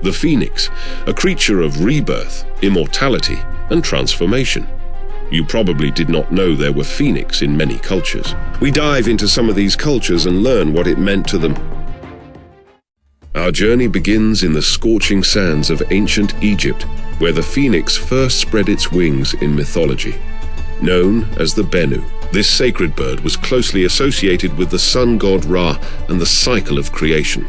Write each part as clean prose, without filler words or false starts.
The phoenix, a creature of rebirth, immortality, and transformation. You probably did not know there were phoenix in many cultures. We dive into some of these cultures and learn what it meant to them. Our journey begins in the scorching sands of ancient Egypt, where the phoenix first spread its wings in mythology. Known as the Bennu, this sacred bird was closely associated with the sun god Ra and the cycle of creation.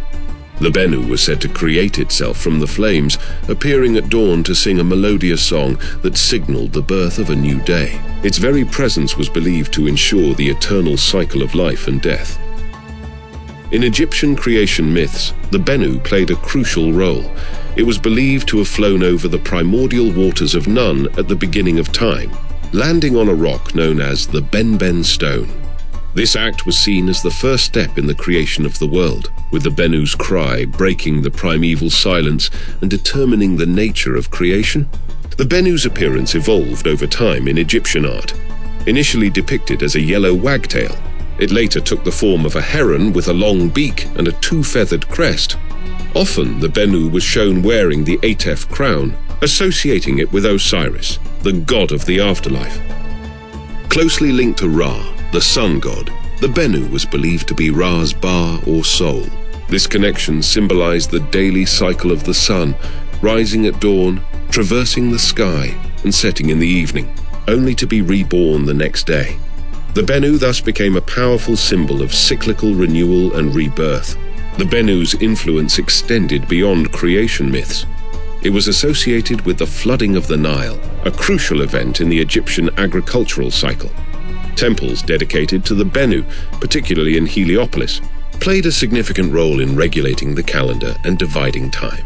The Bennu was said to create itself from the flames, appearing at dawn to sing a melodious song that signaled the birth of a new day. Its very presence was believed to ensure the eternal cycle of life and death. In Egyptian creation myths, the Bennu played a crucial role. It was believed to have flown over the primordial waters of Nun at the beginning of time, landing on a rock known as the Ben stone. This act was seen as the first step in the creation of the world, with the Bennu's cry breaking the primeval silence and determining the nature of creation. The Bennu's appearance evolved over time in Egyptian art. Initially depicted as a yellow wagtail, it later took the form of a heron with a long beak and a two-feathered crest. Often the Bennu was shown wearing the Atef crown, associating it with Osiris, the god of the afterlife. Closely linked to Ra, the sun god, the Bennu was believed to be Ra's bar or soul. This connection symbolized the daily cycle of the sun, rising at dawn, traversing the sky, and setting in the evening, only to be reborn the next day. The Bennu thus became a powerful symbol of cyclical renewal and rebirth. The Bennu's influence extended beyond creation myths. It was associated with the flooding of the Nile, a crucial event in the Egyptian agricultural cycle. Temples dedicated to the Bennu, particularly in Heliopolis, played a significant role in regulating the calendar and dividing time.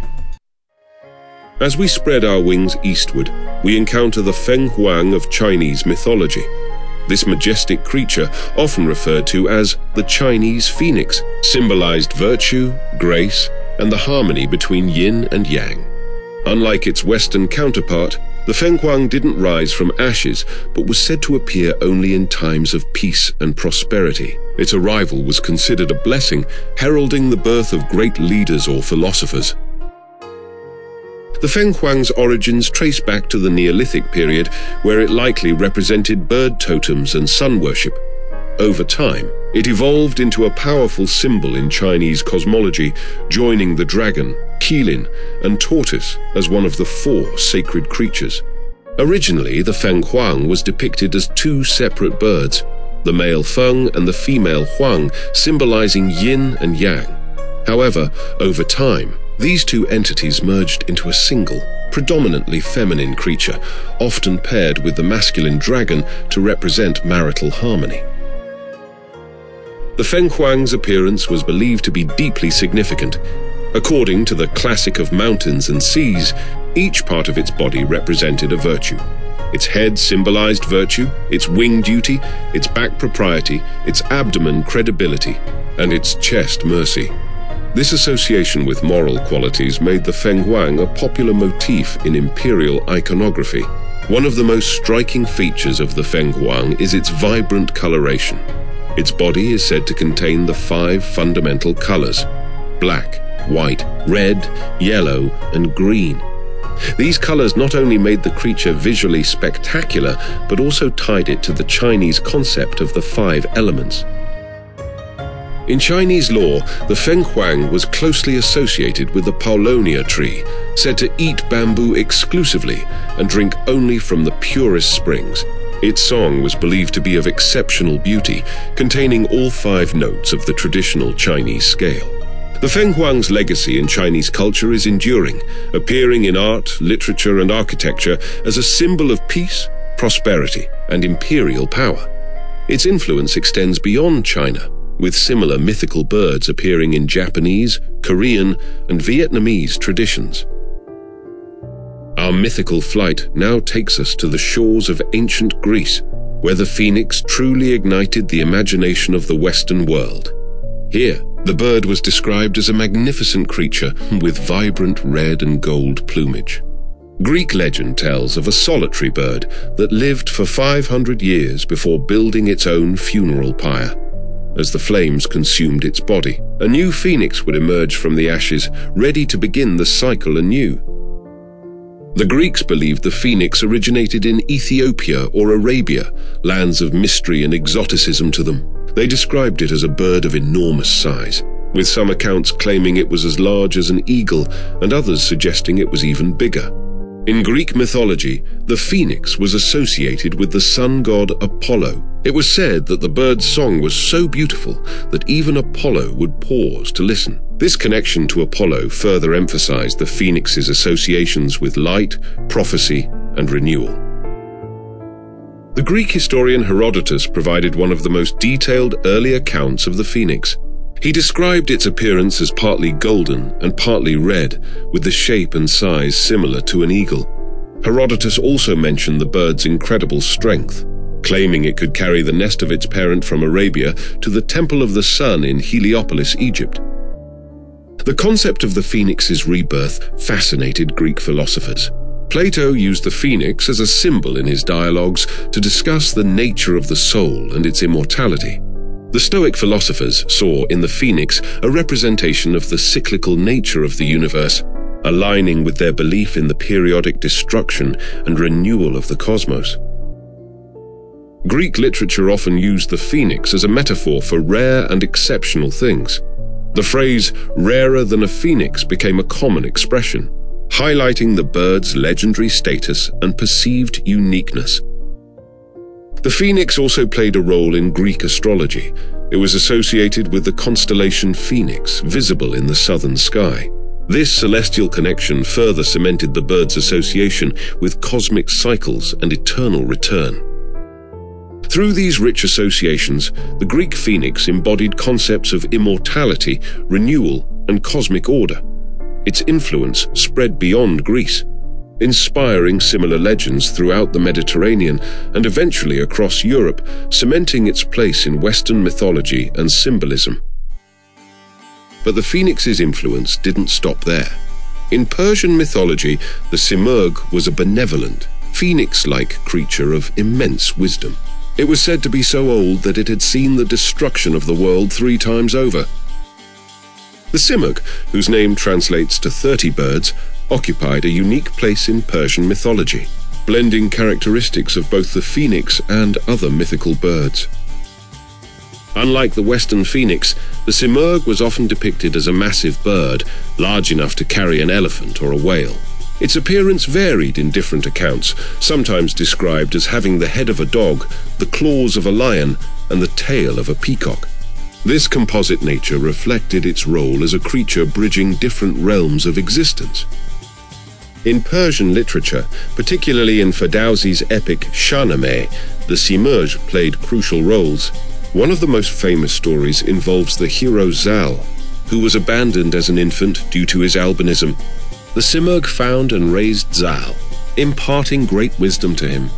As we spread our wings eastward, we encounter the Fenghuang of Chinese mythology. This majestic creature, often referred to as the Chinese phoenix, symbolized virtue, grace, and the harmony between yin and yang. Unlike its Western counterpart, the Fenghuang didn't rise from ashes, but was said to appear only in times of peace and prosperity. Its arrival was considered a blessing, heralding the birth of great leaders or philosophers. The Fenghuang's origins trace back to the Neolithic period, where it likely represented bird totems and sun worship. Over time, it evolved into a powerful symbol in Chinese cosmology, joining the dragon, qilin, and tortoise as one of the 4 sacred creatures. Originally, the Fenghuang was depicted as 2 separate birds, the male Feng and the female Huang, symbolizing yin and yang. However, over time, these 2 entities merged into a single, predominantly feminine creature, often paired with the masculine dragon to represent marital harmony. The Fenghuang's appearance was believed to be deeply significant. According to the classic of mountains and seas, each part of its body represented a virtue. Its head symbolized virtue, its wing duty, its back propriety, its abdomen credibility, and its chest mercy. This association with moral qualities made the Fenghuang a popular motif in imperial iconography. One of the most striking features of the Fenghuang is its vibrant coloration. Its body is said to contain the 5 fundamental colors: black, white, red, yellow, and green. These colors not only made the creature visually spectacular, but also tied it to the Chinese concept of the 5 elements. In Chinese lore, the Fenghuang was closely associated with the Paulownia tree, said to eat bamboo exclusively and drink only from the purest springs. Its song was believed to be of exceptional beauty, containing all 5 notes of the traditional Chinese scale. The Fenghuang's legacy in Chinese culture is enduring, appearing in art, literature, and architecture as a symbol of peace, prosperity, and imperial power. Its influence extends beyond China, with similar mythical birds appearing in Japanese, Korean, and Vietnamese traditions. Our mythical flight now takes us to the shores of ancient Greece, where the phoenix truly ignited the imagination of the Western world. Here, the bird was described as a magnificent creature with vibrant red and gold plumage. Greek legend tells of a solitary bird that lived for 500 years before building its own funeral pyre. as the flames consumed its body. A new phoenix would emerge from the ashes, ready to begin the cycle anew. The Greeks believed the phoenix originated in Ethiopia or Arabia, lands of mystery and exoticism to them. They described it as a bird of enormous size, with some accounts claiming it was as large as an eagle and others suggesting it was even bigger. In Greek mythology, the phoenix was associated with the sun god Apollo. It was said that the bird's song was so beautiful that even Apollo would pause to listen. This connection to Apollo further emphasized the phoenix's associations with light, prophecy, and renewal. The Greek historian Herodotus provided one of the most detailed early accounts of the phoenix. He described its appearance as partly golden and partly red, with the shape and size similar to an eagle. Herodotus also mentioned the bird's incredible strength, claiming it could carry the nest of its parent from Arabia to the Temple of the Sun in Heliopolis, Egypt. The concept of the phoenix's rebirth fascinated Greek philosophers. Plato used the phoenix as a symbol in his dialogues to discuss the nature of the soul and its immortality. The Stoic philosophers saw in the phoenix a representation of the cyclical nature of the universe, aligning with their belief in the periodic destruction and renewal of the cosmos. Greek literature often used the phoenix as a metaphor for rare and exceptional things. The phrase "rarer than a phoenix" became a common expression, highlighting the bird's legendary status and perceived uniqueness. The phoenix also played a role in Greek astrology. It was associated with the constellation Phoenix, visible in the southern sky. This celestial connection further cemented the bird's association with cosmic cycles and eternal return. Through these rich associations, the Greek phoenix embodied concepts of immortality, renewal, and cosmic order. Its influence spread beyond Greece, inspiring similar legends throughout the Mediterranean and eventually across Europe, cementing its place in Western mythology and symbolism. But the phoenix's influence didn't stop there. In Persian mythology, the Simurgh was a benevolent, phoenix-like creature of immense wisdom. It was said to be so old that it had seen the destruction of the world 3 times over. The Simurgh, whose name translates to 30 birds, occupied a unique place in Persian mythology, blending characteristics of both the phoenix and other mythical birds. Unlike the Western phoenix, the Simurgh was often depicted as a massive bird, large enough to carry an elephant or a whale. Its appearance varied in different accounts, sometimes described as having the head of a dog, the claws of a lion, and the tail of a peacock. This composite nature reflected its role as a creature bridging different realms of existence. In Persian literature, particularly in Ferdowsi's epic Shahnameh, the Simurgh played crucial roles. One of the most famous stories involves the hero Zal, who was abandoned as an infant due to his albinism. The Simurgh found and raised Zal, imparting great wisdom to him.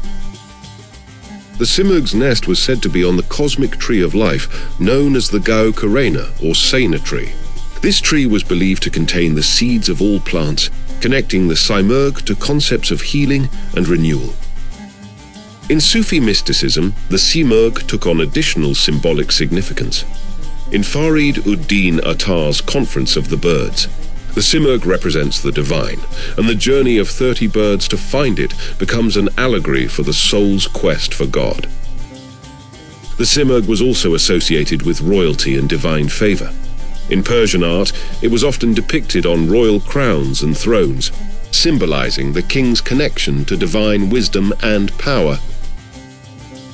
The Simurgh's nest was said to be on the cosmic tree of life, known as the Gao Karena or Sena tree. This tree was believed to contain the seeds of all plants, connecting the Simurgh to concepts of healing and renewal. In Sufi mysticism, the Simurgh took on additional symbolic significance. In Farid ud-Din Attar's Conference of the Birds, the Simurgh represents the divine, and the journey of 30 birds to find it becomes an allegory for the soul's quest for God. The Simurgh was also associated with royalty and divine favor. In Persian art, it was often depicted on royal crowns and thrones, symbolizing the king's connection to divine wisdom and power.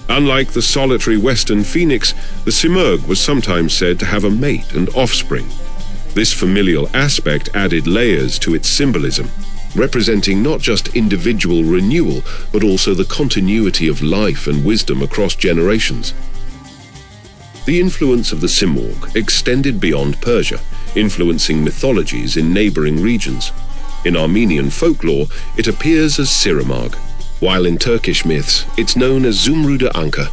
Unlike the solitary Western phoenix, the Simurgh was sometimes said to have a mate and offspring. This familial aspect added layers to its symbolism, representing not just individual renewal, but also the continuity of life and wisdom across generations. The influence of the Simurgh extended beyond Persia, influencing mythologies in neighboring regions. In Armenian folklore, it appears as Simurgh, while in Turkish myths, it's known as Zumruda Anka.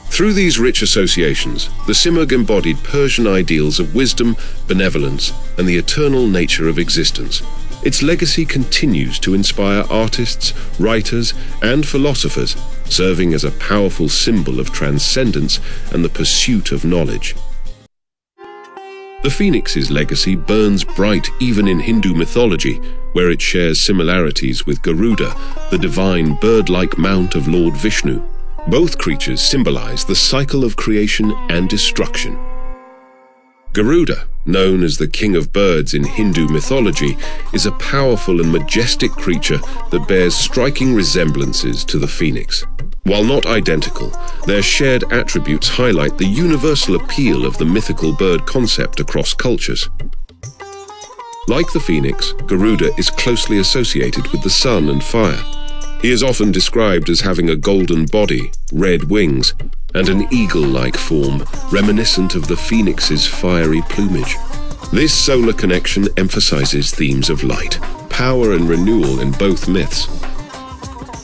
Through these rich associations, the Simurgh embodied Persian ideals of wisdom, benevolence, and the eternal nature of existence. Its legacy continues to inspire artists, writers, and philosophers, serving as a powerful symbol of transcendence and the pursuit of knowledge. The phoenix's legacy burns bright even in Hindu mythology, where it shares similarities with Garuda, the divine bird-like mount of Lord Vishnu. Both creatures symbolize the cycle of creation and destruction. Garuda, known as the king of birds in Hindu mythology, is a powerful and majestic creature that bears striking resemblances to the phoenix. While not identical, their shared attributes highlight the universal appeal of the mythical bird concept across cultures. Like the phoenix, Garuda is closely associated with the sun and fire. He is often described as having a golden body, red wings, and an eagle-like form, reminiscent of the phoenix's fiery plumage. This solar connection emphasizes themes of light, power, and renewal in both myths.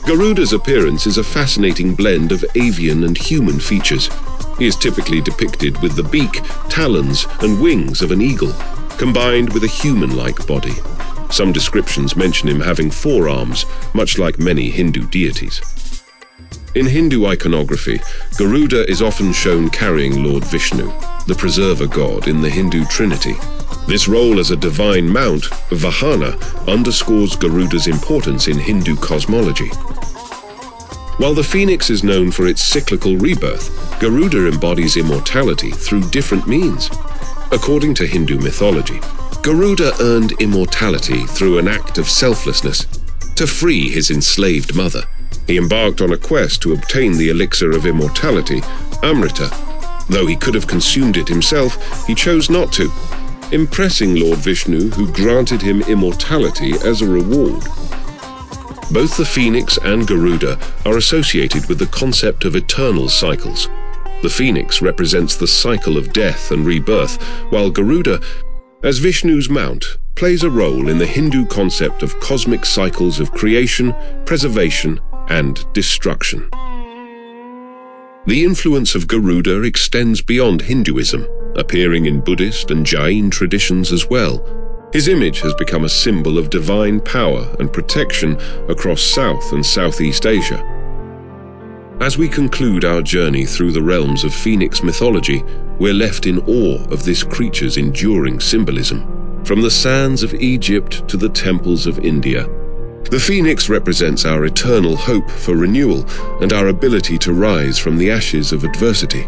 Garuda's appearance is a fascinating blend of avian and human features. He is typically depicted with the beak, talons, and wings of an eagle, combined with a human-like body. Some descriptions mention him having 4 arms, much like many Hindu deities. In Hindu iconography, Garuda is often shown carrying Lord Vishnu, the preserver god in the Hindu trinity. This role as a divine mount, Vahana, underscores Garuda's importance in Hindu cosmology. While the phoenix is known for its cyclical rebirth, Garuda embodies immortality through different means. According to Hindu mythology, Garuda earned immortality through an act of selflessness. To free his enslaved mother, he embarked on a quest to obtain the elixir of immortality, Amrita. Though he could have consumed it himself, he chose not to, impressing Lord Vishnu, who granted him immortality as a reward. Both the phoenix and Garuda are associated with the concept of eternal cycles. The phoenix represents the cycle of death and rebirth, while Garuda, as Vishnu's mount, plays a role in the Hindu concept of cosmic cycles of creation, preservation, and destruction. The influence of Garuda extends beyond Hinduism, appearing in Buddhist and Jain traditions as well. His image has become a symbol of divine power and protection across South and Southeast Asia. As we conclude our journey through the realms of Phoenix mythology, we're left in awe of this creature's enduring symbolism. From the sands of Egypt to the temples of India, the phoenix represents our eternal hope for renewal and our ability to rise from the ashes of adversity.